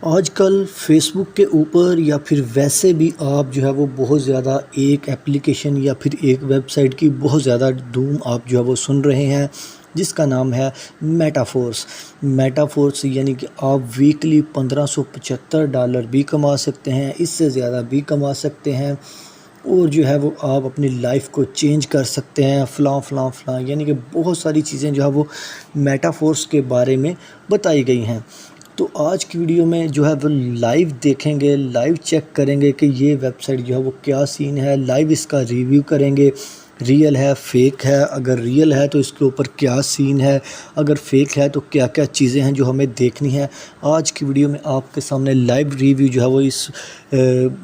آج کل فیس بک کے اوپر یا پھر ویسے بھی آپ جو ہے وہ بہت زیادہ ایک ایپلیکیشن یا پھر ایک ویب سائٹ کی بہت زیادہ دھوم آپ جو ہے وہ سن رہے ہیں، جس کا نام ہے میٹا فورس یعنی کہ آپ ویکلی $1575 بھی کما سکتے ہیں، اس سے زیادہ بھی کما سکتے ہیں، اور جو ہے وہ آپ اپنی لائف کو چینج کر سکتے ہیں فلاں فلاں فلاں، یعنی کہ بہت ساری چیزیں جو ہے وہ میٹا فورس کے بارے میں بتائی گئی ہیں۔ تو آج کی ویڈیو میں جو ہے وہ لائیو دیکھیں گے، لائیو چیک کریں گے کہ یہ ویب سائٹ جو ہے وہ کیا سین ہے، لائیو اس کا ریویو کریں گے، ریئل ہے فیک ہے، اگر ریئل ہے تو اس کے اوپر کیا سین ہے، اگر فیک ہے تو کیا کیا چیزیں ہیں جو ہمیں دیکھنی ہیں۔ آج کی ویڈیو میں آپ کے سامنے لائیو ریویو جو ہے وہ اس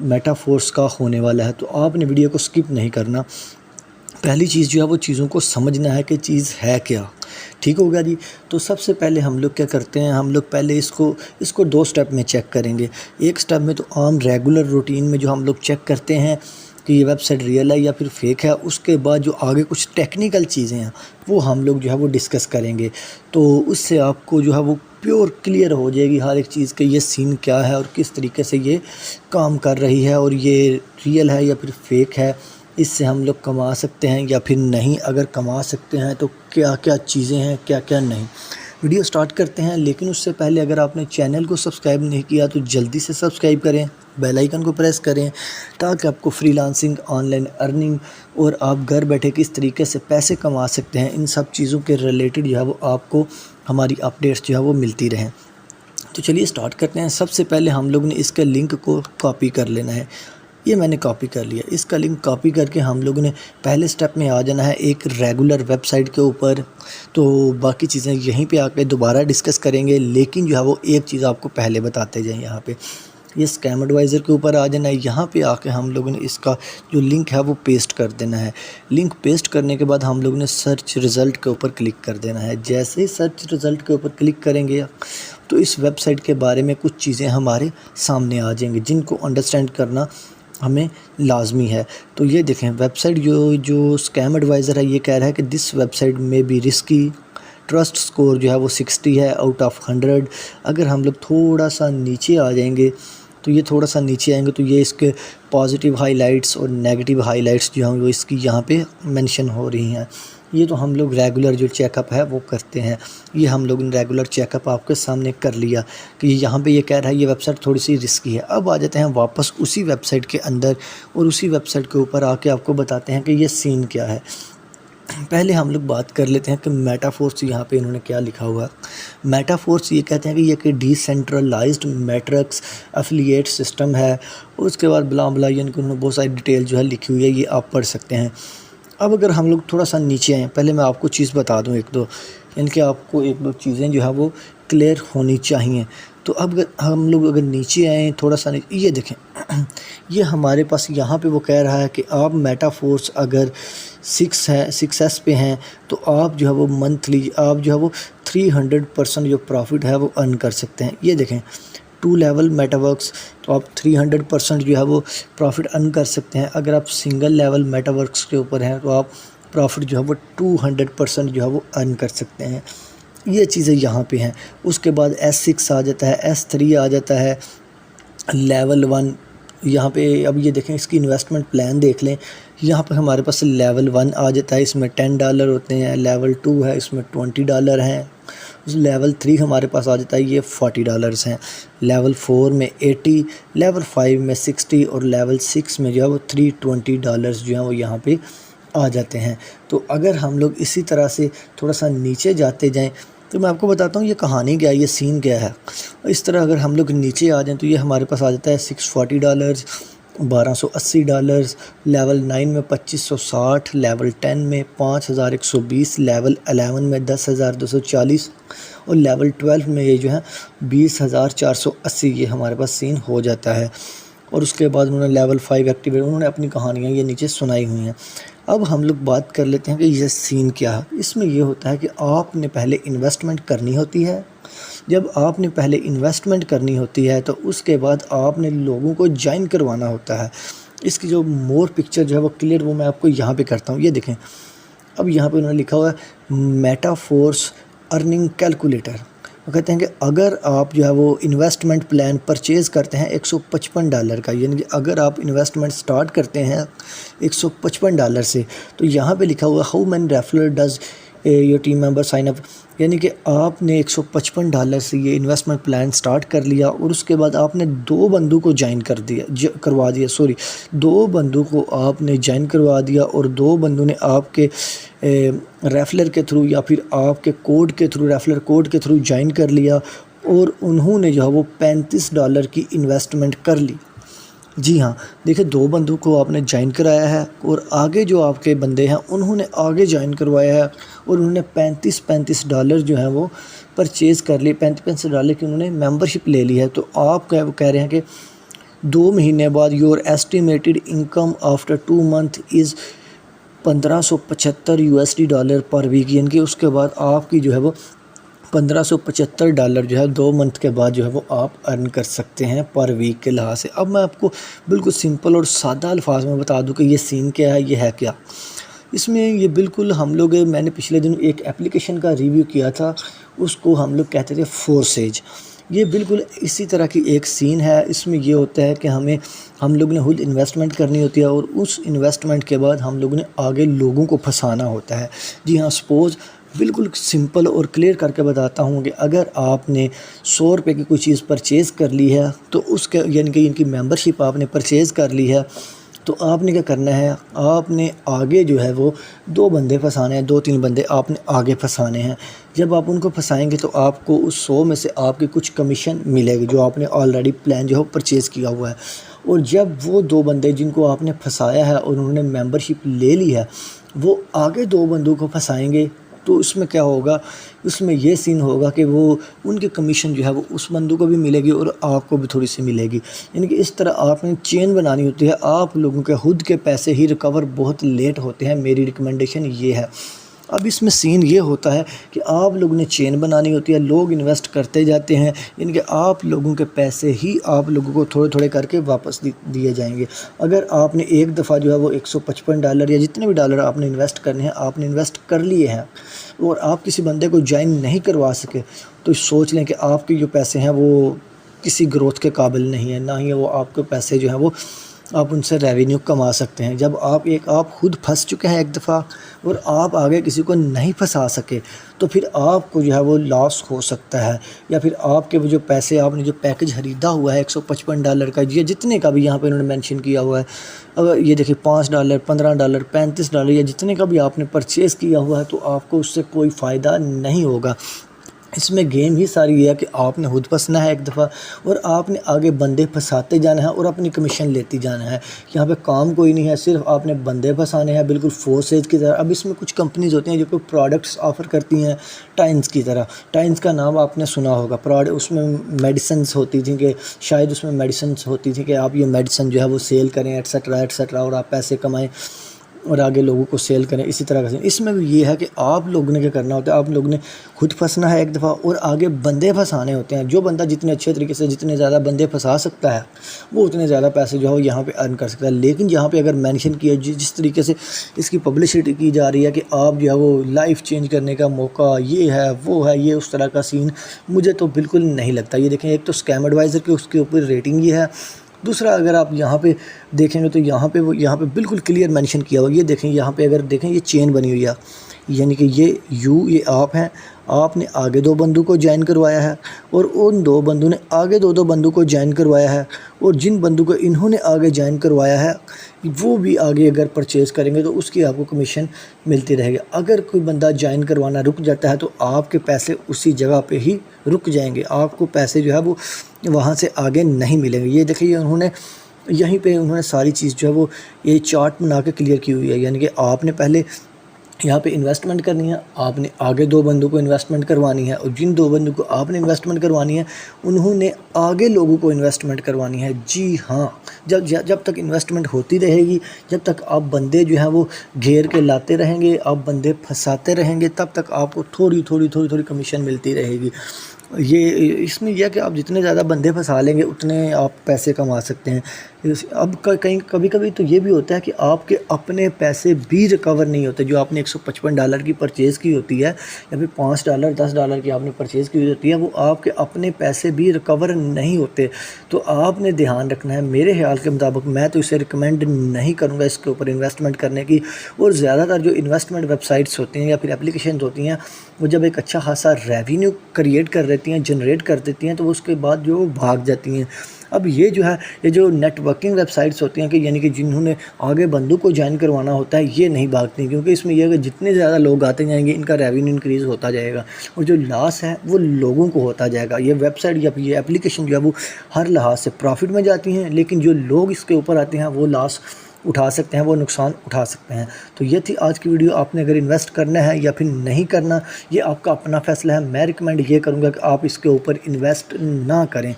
میٹا فورس کا ہونے والا ہے، تو آپ نے ویڈیو کو سکپ نہیں کرنا۔ پہلی چیز جو ہے وہ چیزوں کو سمجھنا ہے کہ چیز ہے کیا، ٹھیک ہوگا جی۔ تو سب سے پہلے ہم لوگ کیا کرتے ہیں، ہم لوگ پہلے اس کو 2 سٹیپ میں چیک کریں گے۔ ایک سٹیپ میں تو عام ریگولر روٹین میں جو ہم لوگ چیک کرتے ہیں کہ یہ ویب سائٹ ریئل ہے یا پھر فیک ہے، اس کے بعد جو آگے کچھ ٹیکنیکل چیزیں ہیں وہ ہم لوگ جو ہے وہ ڈسکس کریں گے، تو اس سے آپ کو جو ہے وہ پیور کلیئر ہو جائے گی ہر ایک چیز کہ یہ سین کیا ہے اور کس طریقے سے یہ کام کر رہی ہے، اور یہ ریئل ہے یا پھر فیک ہے، اس سے ہم لوگ کما سکتے ہیں یا پھر نہیں، اگر کما سکتے ہیں تو کیا کیا چیزیں ہیں، کیا کیا نہیں۔ ویڈیو سٹارٹ کرتے ہیں، لیکن اس سے پہلے اگر آپ نے چینل کو سبسکرائب نہیں کیا تو جلدی سے سبسکرائب کریں، بیل آئیکن کو پریس کریں، تاکہ آپ کو free lancing, on line earning اور آپ گھر بیٹھے کس طریقے سے پیسے کما سکتے ہیں، ان سب چیزوں کے ریلیٹڈ جو ہے وہ آپ کو ہماری اپڈیٹس جو ہے وہ ملتی رہیں۔ تو چلیے سٹارٹ کرتے ہیں۔ سب سے پہلے ہم لوگ نے اس کے لنک کو کاپی کر لینا ہے، یہ میں نے کاپی کر لیا۔ اس کا لنک کاپی کر کے ہم لوگوں نے پہلے سٹیپ میں آ جانا ہے ایک ریگولر ویب سائٹ کے اوپر، تو باقی چیزیں یہیں پہ آ کے دوبارہ ڈسکس کریں گے، لیکن جو ہے وہ ایک چیز آپ کو پہلے بتاتے جائیں۔ یہاں پہ یہ اسکیم ایڈوائزر کے اوپر آ جانا ہے، یہاں پہ آ کے ہم لوگوں نے اس کا جو لنک ہے وہ پیسٹ کر دینا ہے۔ لنک پیسٹ کرنے کے بعد ہم لوگوں نے سرچ رزلٹ کے اوپر کلک کر دینا ہے۔ جیسے ہی سرچ رزلٹ کے اوپر کلک کریں گے تو اس ویب سائٹ کے بارے میں کچھ چیزیں ہمارے سامنے آ جائیں گی، جن کو انڈرسٹینڈ کرنا ہمیں لازمی ہے۔ تو یہ دیکھیں ویب سائٹ جو اسکیم ایڈوائزر ہے، یہ کہہ رہا ہے کہ دس ویب سائٹ میں بھی رسکی، ٹرسٹ سکور جو ہے وہ 60 ہے آؤٹ آف 100۔ اگر ہم لوگ تھوڑا سا نیچے آ جائیں گے، تو یہ تھوڑا سا نیچے آئیں گے تو یہ اس کے پازیٹیو ہائی لائٹس اور نیگیٹیو ہائی لائٹس جو ہیں وہ اس کی یہاں پہ مینشن ہو رہی ہیں۔ یہ تو ہم لوگ ریگولر جو چیک اپ ہے وہ کرتے ہیں، یہ ہم لوگ نے ریگولر چیک اپ آپ کے سامنے کر لیا کہ یہاں پہ یہ کہہ رہا ہے یہ ویب سائٹ تھوڑی سی رسکی ہے۔ اب آ جاتے ہیں واپس اسی ویب سائٹ کے اندر، اور اسی ویب سائٹ کے اوپر آ کے آپ کو بتاتے ہیں کہ یہ سین کیا ہے۔ پہلے ہم لوگ بات کر لیتے ہیں کہ میٹا فورس یہاں پہ انہوں نے کیا لکھا ہوا ہے۔ میٹا فورس یہ کہتے ہیں کہ یہ کہ decentralised matrix affiliate system ہے، اور اس کے بعد بلا بلا یعنی کہ انہوں نے بہت ساری ڈیٹیل جو ہے لکھی ہوئی ہے، یہ آپ پڑھ سکتے ہیں۔ اب اگر ہم لوگ تھوڑا سا نیچے آئیں، پہلے میں آپ کو چیز بتا دوں ایک دو، یعنی کہ آپ کو ایک دو چیزیں جو ہے وہ کلیئر ہونی چاہیے۔ تو اب ہم لوگ اگر نیچے آئیں تھوڑا سا نیچے، یہ دیکھیں یہ ہمارے پاس یہاں پہ وہ کہہ رہا ہے کہ آپ میٹا فورس اگر 6S پہ ہیں تو آپ جو ہے وہ منتھلی آپ جو ہے وہ 300% جو پروفٹ ہے وہ ارن کر سکتے ہیں۔ یہ دیکھیں 2 لیول میٹا ورکس، تو آپ 300% جو ہے وہ پروفٹ ارن کر سکتے ہیں۔ اگر آپ سنگل لیول میٹا ورکس کے اوپر ہیں تو آپ پروفٹ جو ہے وہ 200% جو ہے وہ ارن کر سکتے ہیں۔ یہ چیزیں یہاں پہ ہیں۔ اس کے بعد S6 آ جاتا ہے، S3 آ جاتا ہے، لیول 1 یہاں پہ۔ اب یہ دیکھیں اس کی انویسٹمنٹ پلان دیکھ لیں، یہاں پہ ہمارے پاس لیول 1 آ جاتا ہے، اس میں $10 ہوتے ہیں، لیول 2 ہے اس میں $20 ہیں، لیول 3 ہمارے پاس آ جاتا ہے، یہ $40 ہیں، لیول 4 میں 80، لیول 5 میں 60، اور لیول 6 میں جو ہے وہ $320 جو ہیں وہ یہاں پہ آ جاتے ہیں۔ تو اگر ہم لوگ اسی طرح سے تھوڑا سا نیچے جاتے جائیں تو میں آپ کو بتاتا ہوں یہ کہانی کیا ہے، یہ سین کیا ہے۔ اس طرح اگر ہم لوگ نیچے آ جائیں تو یہ ہمارے پاس آ جاتا ہے $640، $1280، لیول 9 میں 2560، لیول 10 میں 5120، لیول 11 میں 10240، اور لیول 12 میں یہ جو ہے 20480، یہ ہمارے پاس سین ہو جاتا ہے۔ اور اس کے بعد انہوں نے لیول 5 ایکٹیویٹ، انہوں نے اپنی کہانیاں یہ نیچے سنائی ہوئی ہیں۔ اب ہم لوگ بات کر لیتے ہیں کہ یہ سین کیا ہے۔ اس میں یہ ہوتا ہے کہ آپ نے پہلے انویسٹمنٹ کرنی ہوتی ہے۔ جب آپ نے پہلے انویسٹمنٹ کرنی ہوتی ہے تو اس کے بعد آپ نے لوگوں کو جوائن کروانا ہوتا ہے۔ اس کی جو مور پکچر جو ہے وہ کلیئر، وہ میں آپ کو یہاں پہ کرتا ہوں۔ یہ دیکھیں اب یہاں پہ انہوں نے لکھا ہوا ہے میٹا فورس ارننگ کیلکولیٹر، وہ کہتے ہیں کہ اگر آپ جو ہے وہ انویسٹمنٹ پلان پرچیز کرتے ہیں $155 کا، یعنی کہ اگر آپ انویسٹمنٹ سٹارٹ کرتے ہیں $155 سے، تو یہاں پہ لکھا ہوا how many referral does your team member sign up, یعنی کہ آپ نے $155 سے یہ انویسٹمنٹ پلان سٹارٹ کر لیا اور اس کے بعد آپ نے 2 بندوں کو جوائن کروا دیا 2 بندوں کو آپ نے جوائن کروا دیا، اور 2 بندوں نے آپ کے ریفلر کے تھرو یا پھر آپ کے کوڈ کے تھرو، ریفلر کوڈ کے تھرو جوائن کر لیا، اور انہوں نے جو ہے وہ $35 کی انویسٹمنٹ کر لی۔ جی ہاں، دیکھیں 2 بندوں کو آپ نے جوائن کرایا ہے، اور آگے جو آپ کے بندے ہیں انہوں نے آگے جوائن کروایا ہے، اور انہوں نے $35 جو ہیں وہ پرچیز کر لی، $35 کی انہوں نے ممبرشپ لے لی ہے۔ تو آپ کہہ رہے ہیں کہ 2 مہینے بعد your estimated income after 2 months is $1575 per week, یعنی کہ اس کے بعد آپ کی جو ہے وہ $1575 جو ہے 2 منتھ کے بعد جو ہے وہ آپ ارن کر سکتے ہیں پر ویک کے لحاظ سے۔ اب میں آپ کو بالکل سمپل اور سادہ الفاظ میں بتا دوں کہ یہ سین کیا ہے، یہ ہے کیا۔ اس میں یہ بالکل میں نے پچھلے دن ایک اپلیکیشن کا ریویو کیا تھا، اس کو ہم لوگ کہتے تھے فورسیج۔ یہ بالکل اسی طرح کی ایک سین ہے۔ اس میں یہ ہوتا ہے کہ ہم لوگ نے خود انویسٹمنٹ کرنی ہوتی ہے، اور اس انویسٹمنٹ کے بعد ہم لوگوں نے آگے لوگوں کو پھنسانا ہوتا ہے۔ جی ہاں، سپوز بالکل سمپل اور کلیئر کر کے بتاتا ہوں کہ اگر آپ نے $100 کی کوئی چیز پرچیز کر لی ہے، تو اس کے یعنی کہ ان کی ممبرشپ آپ نے پرچیز کر لی ہے، تو آپ نے کیا کرنا ہے، آپ نے آگے جو ہے وہ 2 بندے پھنسانے ہیں، 2-3 بندے آپ نے آگے پھنسانے ہیں۔ جب آپ ان کو پھنسائیں گے تو آپ کو اس 100 میں سے آپ کی کچھ کمیشن ملے گی جو آپ نے آلریڈی پلان جو ہے پرچیز کیا ہوا ہے۔ اور جب وہ 2 بندے جن کو آپ نے پھنسایا ہے اور انہوں نے ممبرشپ لے لی ہے، وہ آگے 2 بندوں کو پھنسائیں گے، تو اس میں کیا ہوگا، اس میں یہ سین ہوگا کہ وہ ان کی کمیشن جو ہے وہ اس بندوں کو بھی ملے گی اور آپ کو بھی تھوڑی سی ملے گی۔ یعنی کہ اس طرح آپ نے چین بنانی ہوتی ہے۔ آپ لوگوں کے خود کے پیسے ہی ریکور بہت لیٹ ہوتے ہیں، میری ریکمنڈیشن یہ ہے۔ اب اس میں سین یہ ہوتا ہے کہ آپ لوگوں نے چین بنانی ہوتی ہے، لوگ انویسٹ کرتے جاتے ہیں، یعنی کہ آپ لوگوں کے پیسے ہی آپ لوگوں کو تھوڑے تھوڑے کر کے واپس دیے جائیں گے۔ اگر آپ نے ایک دفعہ جو ہے وہ $155 یا جتنے بھی ڈالر آپ نے انویسٹ کرنے ہیں، آپ نے انویسٹ کر لیے ہیں، اور آپ کسی بندے کو جوائن نہیں کروا سکے، تو سوچ لیں کہ آپ کے جو پیسے ہیں وہ کسی گروتھ کے قابل نہیں ہیں، نہ ہی وہ آپ کے پیسے جو ہیں وہ آپ ان سے ریونیو کما سکتے ہیں۔ جب آپ خود پھنس چکے ہیں ایک دفعہ، اور آپ آگے کسی کو نہیں پھنسا سکے، تو پھر آپ کو جو ہے وہ لاس ہو سکتا ہے، یا پھر آپ کے وہ جو پیسے آپ نے جو پیکج خریدا ہوا ہے $155 کا، یہ جتنے کا بھی یہاں پہ انہوں نے مینشن کیا ہوا ہے، اگر یہ دیکھیں $5 $15 $35 یا جتنے کا بھی آپ نے پرچیز کیا ہوا ہے، تو آپ کو اس سے کوئی فائدہ نہیں ہوگا۔ اس میں گیم ہی ساری یہ ہے کہ آپ نے خود پھنسنا ہے ایک دفعہ، اور آپ نے آگے بندے پھنساتے جانا ہے اور اپنی کمیشن لیتی جانا ہے۔ یہاں پہ کام کوئی نہیں ہے، صرف آپ نے بندے پھنسانے ہیں، بالکل فورسیج کی طرح۔ اب اس میں کچھ کمپنیز ہوتی ہیں جو کہ پروڈکٹس آفر کرتی ہیں ٹائنز کی طرح۔ ٹائنز کا نام آپ نے سنا ہوگا، اس میں میڈیسنز ہوتی تھیں، کہ شاید اس میں میڈیسنز ہوتی تھیں کہ آپ یہ میڈیسن جو ہے وہ سیل کریں ایٹسیٹرا اور آپ پیسے کمائیں اور آگے لوگوں کو سیل کریں، اسی طرح کا۔ اس میں بھی یہ ہے کہ آپ لوگوں نے کیا کرنا ہوتا ہے، آپ لوگوں نے خود پھنسنا ہے ایک دفعہ، اور آگے بندے پھنسانے ہوتے ہیں۔ جو بندہ جتنے اچھے طریقے سے جتنے زیادہ بندے پھنسا سکتا ہے، وہ اتنے زیادہ پیسے جو ہے وہ یہاں پہ ارن کر سکتا ہے۔ لیکن یہاں پہ اگر مینشن کیا جس طریقے سے اس کی پبلسٹی کی جا رہی ہے کہ آپ جو ہے وہ لائف چینج کرنے کا موقع یہ ہے وہ ہے، یہ اس طرح کا سین مجھے تو بالکل نہیں لگتا۔ یہ دیکھیں، ایک تو اسکیم ایڈوائزر کی اس کے اوپر ریٹنگ یہ ہے، دوسرا اگر آپ یہاں پہ دیکھیں گے تو یہاں پہ بالکل کلیئر مینشن کیا ہوا، یہ دیکھیں یہاں پہ اگر دیکھیں یہ چین بنی ہوئی ہے، یعنی کہ یہ آپ ہیں، آپ نے آگے 2 بندوں کو جوائن کروایا ہے، اور ان 2 بندوں نے آگے 2 بندوں کو جوائن کروایا ہے، اور جن بندوں کو انہوں نے آگے جوائن کروایا ہے وہ بھی آگے اگر پرچیز کریں گے تو اس کی آپ کو کمیشن ملتی رہے گی۔ اگر کوئی بندہ جوائن کروانا رک جاتا ہے تو آپ کے پیسے اسی جگہ پہ ہی رک جائیں گے، آپ کو پیسے جو ہے وہ وہاں سے آگے نہیں ملیں گے۔ یہ دیکھیں، یہیں پہ انہوں نے ساری چیز جو ہے وہ یہ چارٹ بنا کے کلیئر کی ہوئی ہے، یعنی کہ آپ نے پہلے یہاں پہ انویسٹمنٹ کرنی ہے، آپ نے آگے 2 بندوں کو انویسٹمنٹ کروانی ہے، اور جن 2 بندوں کو آپ نے انویسٹمنٹ کروانی ہے انہوں نے آگے لوگوں کو انویسٹمنٹ کروانی ہے۔ جی ہاں، جب تک انویسٹمنٹ ہوتی رہے گی، جب تک آپ بندے جو ہیں وہ گھیر کے لاتے رہیں گے، آپ بندے پھنساتے رہیں گے، تب تک آپ کو تھوڑی کمیشن ملتی رہے گی۔ یہ اس میں یہ ہے کہ آپ جتنے زیادہ بندے پھنسا لیں گے اتنے آپ پیسے کما سکتے ہیں۔ اب کہیں کبھی کبھی تو یہ بھی ہوتا ہے کہ آپ کے اپنے پیسے بھی ریکور نہیں ہوتے، جو آپ نے $155 کی پرچیز کی ہوتی ہے یا پھر $5 $10 کی آپ نے پرچیز کی ہوتی ہے، وہ آپ کے اپنے پیسے بھی ریکور نہیں ہوتے۔ تو آپ نے دھیان رکھنا ہے، میرے خیال کے مطابق میں تو اسے ریکمینڈ نہیں کروں گا اس کے اوپر انویسٹمنٹ کرنے کی۔ اور زیادہ تر جو انویسٹمنٹ ویب سائٹس ہوتی ہیں یا پھر اپلیکیشنز ہوتی ہیں، وہ جب ایک اچھا خاصا ریونیو کریٹ کر دیتی ہیں، جنریٹ کر دیتی ہیں، تو اس کے بعد جو بھاگ جاتی ہیں۔ اب یہ جو ہے، یہ جو نیٹ ورکنگ ویب سائٹس ہوتی ہیں کہ یعنی کہ جنہوں نے آگے بندوں کو جوائن کروانا ہوتا ہے، یہ نہیں بھاگتی، کیونکہ اس میں یہ ہے کہ جتنے زیادہ لوگ آتے جائیں گے ان کا ریونیو انکریز ہوتا جائے گا، اور جو لاس ہے وہ لوگوں کو ہوتا جائے گا۔ یہ ویب سائٹ یا یہ اپلیکیشن جو ہے وہ ہر لحاظ سے پروفٹ میں جاتی ہیں، لیکن جو لوگ اس کے اوپر آتے ہیں وہ لاس اٹھا سکتے ہیں، وہ نقصان اٹھا سکتے ہیں۔ تو یہ تھی آج کی ویڈیو۔ آپ نے اگر انویسٹ کرنا ہے یا پھر نہیں کرنا، یہ آپ کا اپنا فیصلہ ہے۔ میں ریکمینڈ یہ کروں گا کہ آپ اس کے اوپر انویسٹ نہ کریں۔